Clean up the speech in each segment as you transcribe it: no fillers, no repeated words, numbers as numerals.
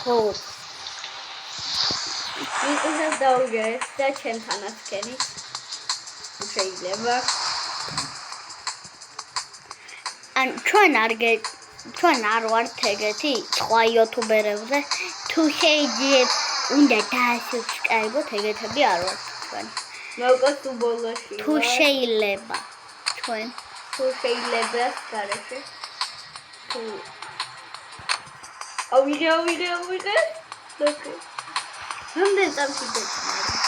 ხო ისეც დაუგეს და ჩემთანაც ქენი შეიძლება ან ჩვენ არ ვართ ეგეთი სხვა იუთუბერებზე თუ შეიძლება უნდა დაასუბსკრაიბოთ ეგეთები არ ვართ ჩვენ მოგოს უბოლოში თუ შეიძლება ჩვენ თუ შეიძლება გარეშე თუ ავიღე ოკეი რამდენ წამში დეცმარ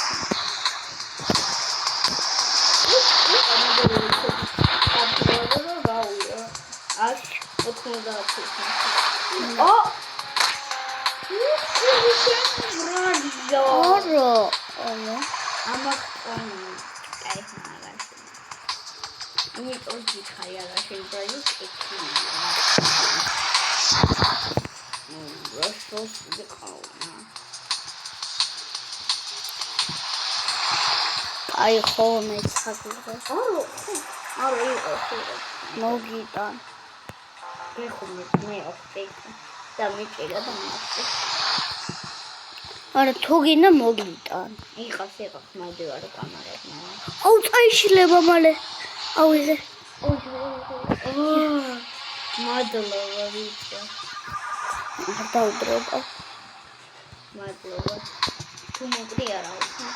აი ხოლმე ჩაგულდეს არა იყო მოგიტან მე ოფტეი და მიჭირა და მასე არა თუ გინდა მოგიტან იყავს ხმადევარ კამერებმა აუ წაიშლება მალე აუ ზე მადლობა ვიჭა არ დაუდრობა მადლობა თუ მოგდი არა უხო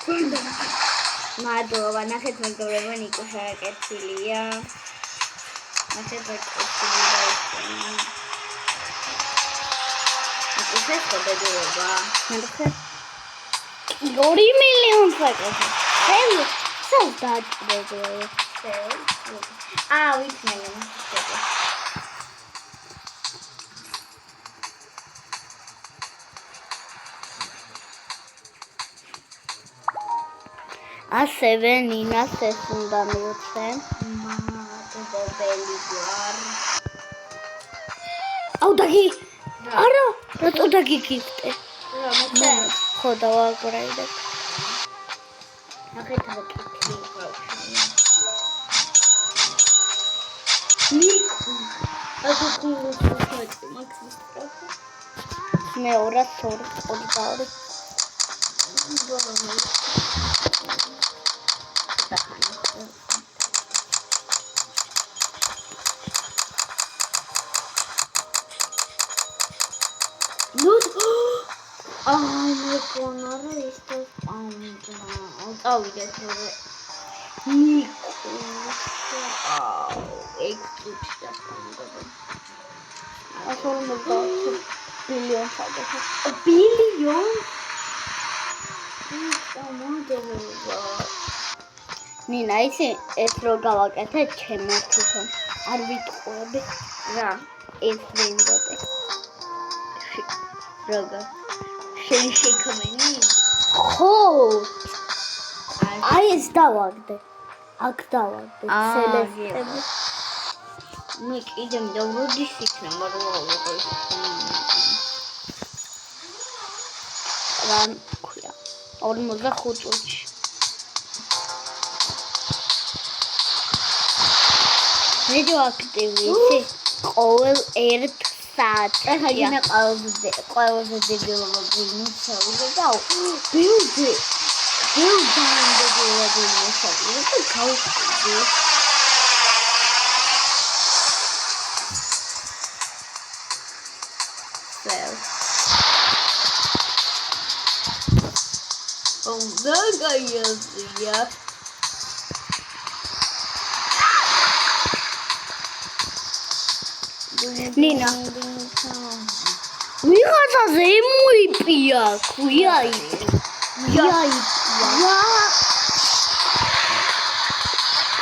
Thank you. Madova, nachet megdoblevo Nikusa Ketfilia. Nachet Ketfilia. Nikusa Ketfilia. Nikusa 2 million seconds. So bad. Which million? ასევე ნინას ეს უნდა მივცე. მადლობელი ვარ. აუ დაგი. არა, რატო დაგიგიფტე? რა, ხო დავაგრაიდე. ნახეთ მოკითხი ბავშვი. ნიკო. ასე ხუთ მაქსიმს პროფა. მე 222. I'm gonna raise the sound. Oh, we get to it. Nico. Oh, it's just I told him about $2 billion. A billion? Nina, it's Rogalak. I said, Chemeticon. Are we told? Yeah, it's window. Roga. She coming in. Oh! I is Dawagde. Akdawagde. Celeste. Make idem the Rudy 6 number. Run. Almost a huge. Radioactivity. All air. I had all the video of the so we go. Build it. Build down the video of the so look at how oh, that guy is yeah. Nina. Михаса зимуй пия, куяй.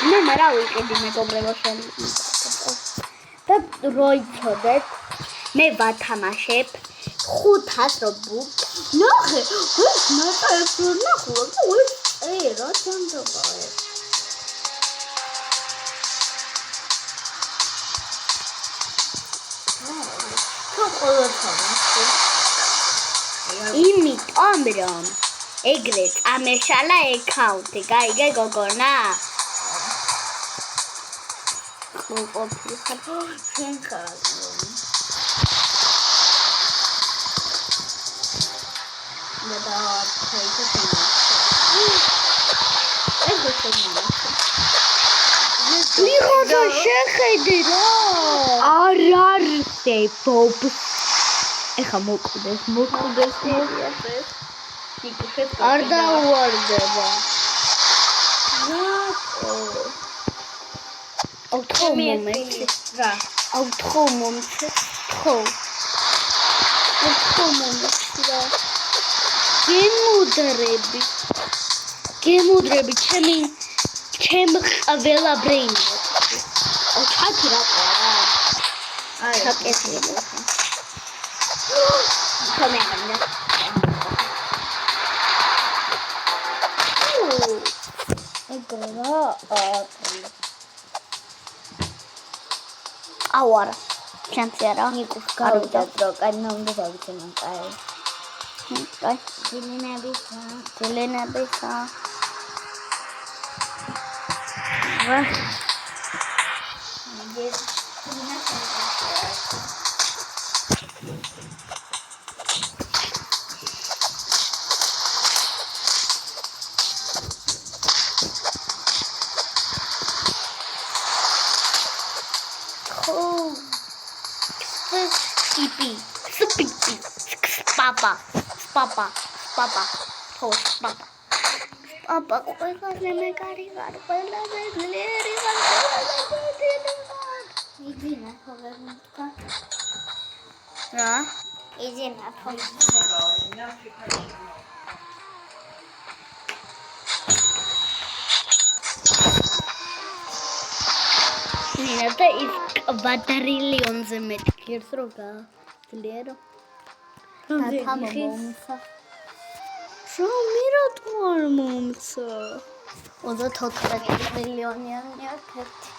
Не мара уикенди მე გობრებო შენ. და როიცოდეთ მე ვათამაშებ 500 რუბლს ნახე ეს ნახე ნახე ეს რა თანდაბაა იმიტომ რომ ეგრე წამეშალა აკაუნტი გაიგე გოგონა ყოფილი ხარ შენ ხარ და მიღო შეხედე რა არ არსებობს ეხა მოკვდეს არ დაუვარდება აუთხო მომენტი რა აუთხო მომენტი რა გემუდრები ჩემ ყველა ბრეინს ჩაკი რატოა აი ჩაკეთე კომენტი ეგრა აوارა ჩემწერა ნიკუს გავიდა დრო კანა უნდა გავიცემან კაი Telena-bisa. Wah. Oh. Spipi. Papa. Papa, ყველა მეგარი ვარ, ყველა ძლიერი ვარ, იძინა ხოღერმთა. რა? იძინა ხოღერმთა. მინდა და ის კვადრილიონზე მეტი ღირს რო გაძლიერო. და მომცა. Шо არ მომცა 34 მილიონიანი აკეთე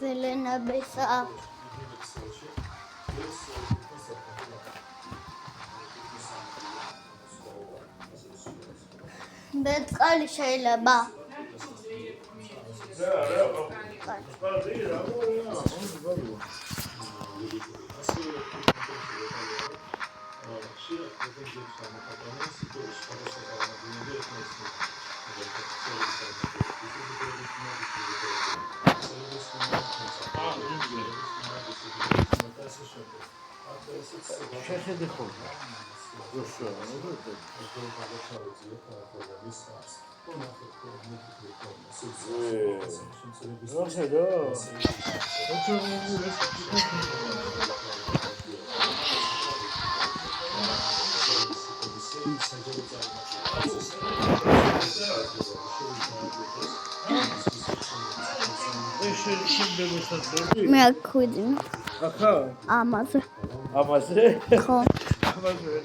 Telena-bisa ბეწალი შეიძლება შეხედე ხო? მე აკვიძინე ახლა ამაზე ხო ამაზე